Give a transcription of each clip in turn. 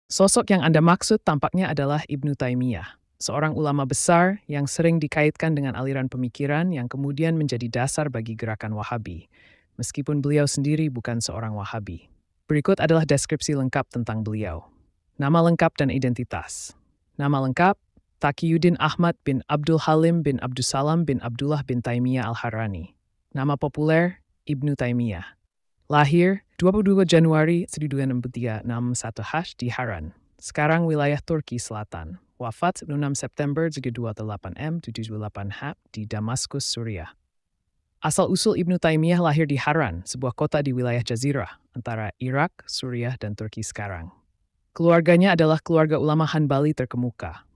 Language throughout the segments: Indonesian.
Sosok yang Anda maksud tampaknya adalah Ibnu Taimiyah, seorang ulama besar yang sering dikaitkan dengan aliran pemikiran yang kemudian menjadi dasar bagi gerakan Wahabi, meskipun beliau sendiri bukan seorang Wahabi. Berikut adalah deskripsi lengkap tentang beliau. Nama lengkap dan identitas. Nama lengkap, Taqiyuddin Ahmad bin Abdul Halim bin Abdussalam bin Abdullah bin Taimiyah Al-Harrani. Nama populer, Ibnu Taimiyah. Lahir 22 Januari 1963 61 di Haran, sekarang wilayah Turki Selatan. Wafat 6 September 28 M 78 H di Damaskus, Suriah. Asal-usul Ibnu Taimiyah lahir di Haran, sebuah kota di wilayah Jazirah, antara Irak, Suriah, dan Turki sekarang. Keluarganya adalah keluarga ulama Hanbali terkemuka.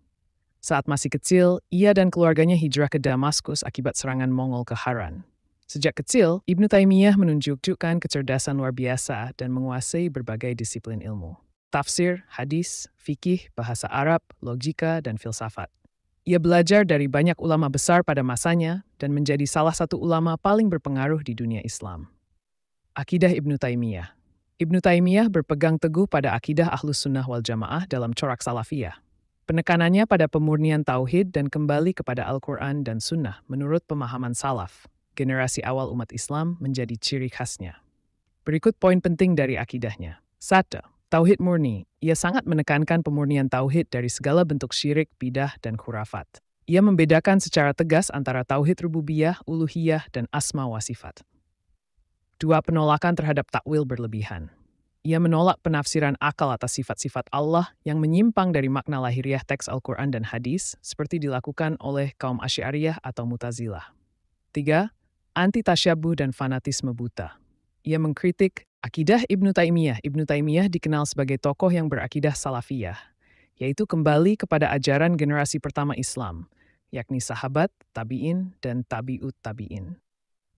Saat masih kecil, ia dan keluarganya hijrah ke Damaskus akibat serangan Mongol ke Haran. Sejak kecil, Ibnu Taimiyah menunjukkan kecerdasan luar biasa dan menguasai berbagai disiplin ilmu. Tafsir, hadis, fikih, bahasa Arab, logika, dan filsafat. Ia belajar dari banyak ulama besar pada masanya dan menjadi salah satu ulama paling berpengaruh di dunia Islam. Akidah Ibnu Taimiyah. Ibnu Taimiyah berpegang teguh pada akidah Ahlus Sunnah wal Jamaah dalam corak Salafiyah. Penekanannya pada pemurnian tauhid dan kembali kepada Al-Quran dan Sunnah menurut pemahaman salaf, generasi awal umat Islam, menjadi ciri khasnya. Berikut poin penting dari akidahnya. 1. Tauhid murni. Ia sangat menekankan pemurnian tauhid dari segala bentuk syirik, bidah, dan khurafat. Ia membedakan secara tegas antara tauhid rububiyah, uluhiyah, dan asma wa sifat. 2. Penolakan terhadap takwil berlebihan. Ia menolak penafsiran akal atas sifat-sifat Allah yang menyimpang dari makna lahiriah teks Al-Quran dan hadis seperti dilakukan oleh kaum Asy'ariyah atau Mu'tazilah. 3. Anti-tasyabuh dan fanatisme buta. Ia mengkritik akidah Ibnu Taimiyah. Ibnu Taimiyah dikenal sebagai tokoh yang berakidah salafiyah, yaitu kembali kepada ajaran generasi pertama Islam, yakni sahabat, tabi'in, dan tabi'ut tabi'in.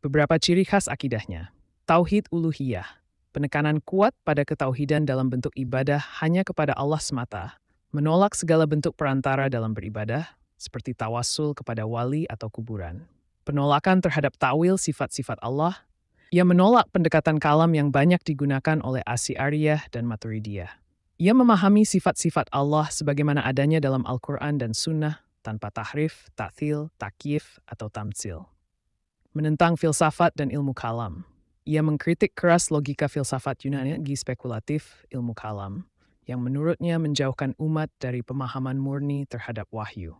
Beberapa ciri khas akidahnya. Tauhid uluhiyah. Penekanan kuat pada ketauhidan dalam bentuk ibadah hanya kepada Allah semata. Menolak segala bentuk perantara dalam beribadah, seperti tawassul kepada wali atau kuburan. Penolakan terhadap ta'wil sifat-sifat Allah. Ia menolak pendekatan kalam yang banyak digunakan oleh Asy'ariyah dan Maturidiyah. Ia memahami sifat-sifat Allah sebagaimana adanya dalam Al-Quran dan Sunnah tanpa tahrif, ta'thil, takyif, atau tamtsil. Menentang filsafat dan ilmu kalam. Ia mengkritik keras logika filsafat Yunani spekulatif ilmu kalam, yang menurutnya menjauhkan umat dari pemahaman murni terhadap wahyu.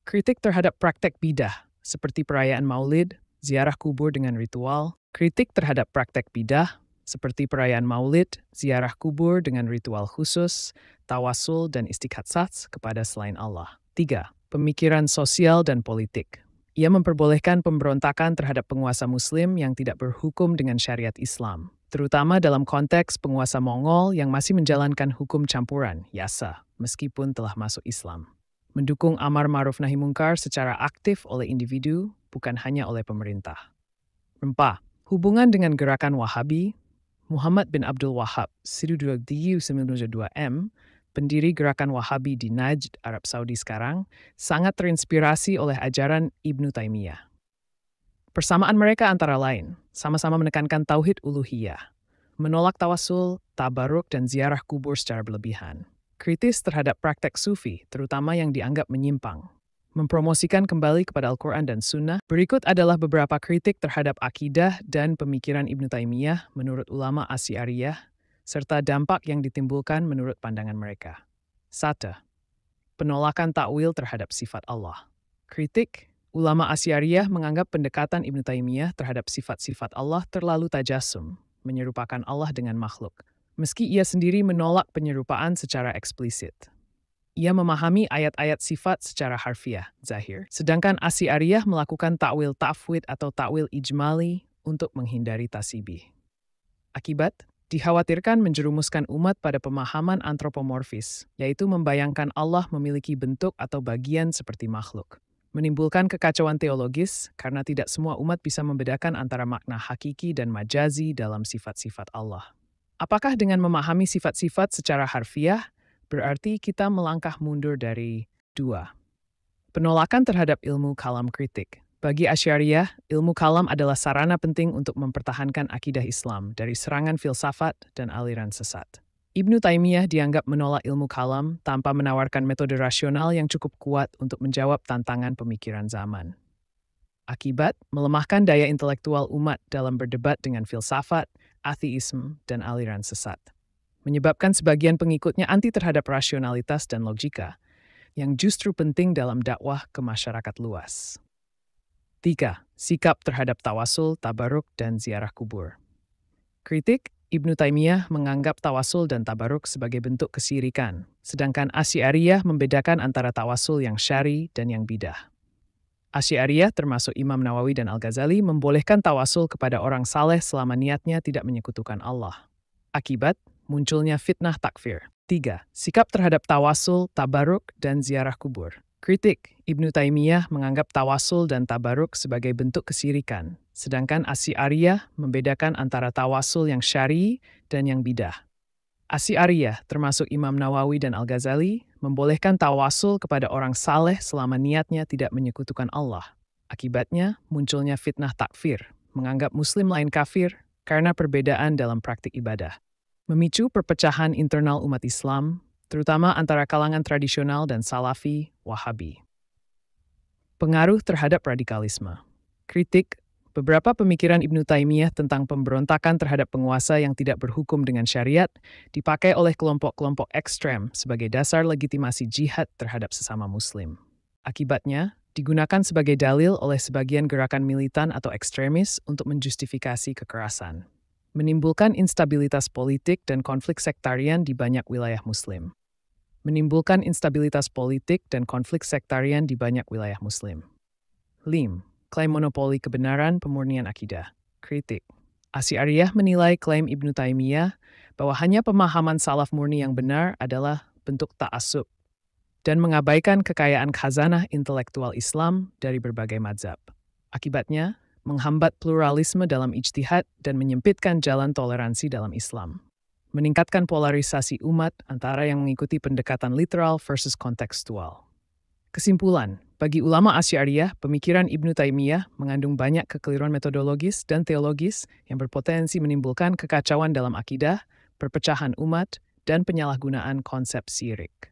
Kritik terhadap praktek bidah, seperti perayaan maulid, ziarah kubur dengan ritual. Kritik terhadap praktek bidah, seperti perayaan maulid, ziarah kubur dengan ritual khusus, tawassul dan istighatsats kepada selain Allah. 3. Pemikiran sosial dan politik. Ia memperbolehkan pemberontakan terhadap penguasa muslim yang tidak berhukum dengan syariat Islam, terutama dalam konteks penguasa Mongol yang masih menjalankan hukum campuran, yasa, meskipun telah masuk Islam. Mendukung amar ma'ruf nahi mungkar secara aktif oleh individu, bukan hanya oleh pemerintah. 4. Hubungan dengan gerakan Wahabi. Muhammad bin Abdul Wahhab, 1992 M, pendiri gerakan Wahabi di Najd, Arab Saudi sekarang, sangat terinspirasi oleh ajaran Ibnu Taimiyah. Persamaan mereka antara lain, sama-sama menekankan tauhid uluhiyah, menolak tawassul, tabaruk, dan ziarah kubur secara berlebihan. Kritis terhadap praktek sufi, terutama yang dianggap menyimpang. Mempromosikan kembali kepada Al-Quran dan Sunnah. Berikut adalah beberapa kritik terhadap akidah dan pemikiran Ibnu Taimiyah menurut ulama Asy'ariyah, serta dampak yang ditimbulkan menurut pandangan mereka. 1. Penolakan takwil terhadap sifat Allah. Kritik. Ulama Asy'ariyah menganggap pendekatan Ibnu Taimiyah terhadap sifat-sifat Allah terlalu tajasum, menyerupakan Allah dengan makhluk, meski ia sendiri menolak penyerupaan secara eksplisit. Ia memahami ayat-ayat sifat secara harfiah, zahir, sedangkan Asy'ariyah melakukan takwil ta'fwid atau takwil ijmali untuk menghindari tasybih. Akibat, dikhawatirkan menjerumuskan umat pada pemahaman antropomorfis, yaitu membayangkan Allah memiliki bentuk atau bagian seperti makhluk. Menimbulkan kekacauan teologis karena tidak semua umat bisa membedakan antara makna hakiki dan majazi dalam sifat-sifat Allah. Apakah dengan memahami sifat-sifat secara harfiah, berarti kita melangkah mundur dari 2. Penolakan terhadap ilmu kalam kritik. Bagi Asy'ariyah, ilmu kalam adalah sarana penting untuk mempertahankan akidah Islam dari serangan filsafat dan aliran sesat. Ibnu Taimiyah dianggap menolak ilmu kalam tanpa menawarkan metode rasional yang cukup kuat untuk menjawab tantangan pemikiran zaman. Akibat, melemahkan daya intelektual umat dalam berdebat dengan filsafat, ateisme, dan aliran sesat. Menyebabkan sebagian pengikutnya anti terhadap rasionalitas dan logika, yang justru penting dalam dakwah ke masyarakat luas. 3. Sikap terhadap tawasul, tabaruk, dan ziarah kubur. Kritik, Ibnu Taimiyah menganggap tawasul dan tabaruk sebagai bentuk kesyirikan, sedangkan Asy'ariyah membedakan antara tawasul yang syar'i dan yang bidah. Asy'ariyah termasuk Imam Nawawi dan Al-Ghazali membolehkan tawasul kepada orang saleh selama niatnya tidak menyekutukan Allah. Akibat, munculnya fitnah takfir. 3. Sikap terhadap tawasul, tabaruk, dan ziarah kubur. Kritik, Ibnu Taimiyah menganggap tawasul dan tabaruk sebagai bentuk kesyirikan, sedangkan Asy'ariyah membedakan antara tawasul yang syar'i dan yang bidah. Asy'ariyah, termasuk Imam Nawawi dan Al-Ghazali, membolehkan tawasul kepada orang saleh selama niatnya tidak menyekutukan Allah. Akibatnya, munculnya fitnah takfir, menganggap muslim lain kafir karena perbedaan dalam praktik ibadah. Memicu perpecahan internal umat Islam, terutama antara kalangan tradisional dan salafi, wahabi. Pengaruh terhadap radikalisme. Kritik, beberapa pemikiran Ibnu Taimiyah tentang pemberontakan terhadap penguasa yang tidak berhukum dengan syariat dipakai oleh kelompok-kelompok ekstrem sebagai dasar legitimasi jihad terhadap sesama muslim. Akibatnya, digunakan sebagai dalil oleh sebagian gerakan militan atau ekstremis untuk menjustifikasi kekerasan. Menimbulkan instabilitas politik dan konflik sektarian di banyak wilayah muslim. Menimbulkan instabilitas politik dan konflik sektarian di banyak wilayah muslim. 5. Klaim monopoli kebenaran pemurnian akidah. Kritik. Asy'ariyah menilai klaim Ibnu Taimiyah bahwa hanya pemahaman salaf murni yang benar adalah bentuk ta'assub dan mengabaikan kekayaan khazanah intelektual Islam dari berbagai mazhab. Akibatnya, menghambat pluralisme dalam ijtihad dan menyempitkan jalan toleransi dalam Islam. Meningkatkan polarisasi umat antara yang mengikuti pendekatan literal versus kontekstual. Kesimpulan, bagi ulama Asy'ariyah, pemikiran Ibnu Taimiyah mengandung banyak kekeliruan metodologis dan teologis yang berpotensi menimbulkan kekacauan dalam akidah, perpecahan umat, dan penyalahgunaan konsep syirik.